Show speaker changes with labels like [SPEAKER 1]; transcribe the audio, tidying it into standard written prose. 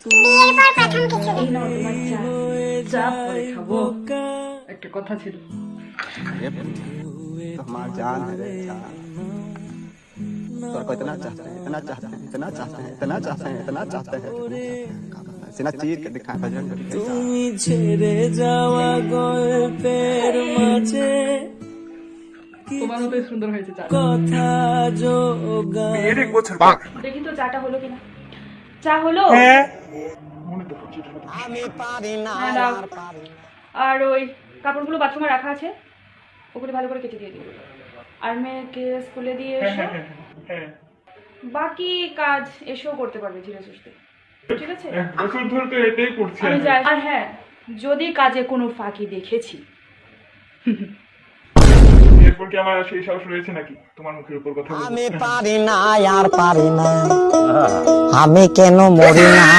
[SPEAKER 1] এই নাও তোমার চা। চা পরে খাবো। একটা কথা ছিল।
[SPEAKER 2] हमारा जान है रे जान तोर को इतना चाहते हैं इतना चाहते हैं इतना चाहते हैं इतना चाहते हैं इतना चाहते हैं सीना चीर के दिखा भजन
[SPEAKER 3] তুমি ছেড়ে যাওয়া গল্পের মাঝে
[SPEAKER 1] তোমার মতোই সুন্দর হয়েছে চা।
[SPEAKER 3] কথা যোগা
[SPEAKER 4] বিয়ের 1 বছর পর
[SPEAKER 1] দেখি তো চাটা হলো কিনা। চা হলো?
[SPEAKER 4] মনে তো পড়ছে
[SPEAKER 2] আমি পারি না
[SPEAKER 1] হ্যাঁ, দাও। আর ওই কাপড়গুলো বাথরুমে রাখা আছে, ওগুলো ভালো করে কেটে দিয়ে দিও। আর মেয়েকে স্কুলে দিয়ে এসো।
[SPEAKER 4] হ্যাঁ
[SPEAKER 1] বাকি কাজ এসেও করতে পারবে ধীরে সুস্থে, ঠিক আছে?
[SPEAKER 4] 1 বছর ধরে তো এটাই করছি
[SPEAKER 1] আমি যাই। আর হ্যাঁ, যদি কাজে কোনো ফাঁকি দেখেছি,
[SPEAKER 4] এরপর কি আমার সেই সাহস রয়েছে নাকি তোমার মুখের উপর কথা বলবো?
[SPEAKER 2] আমি পারি না আর পারি না আমি কেন মরি না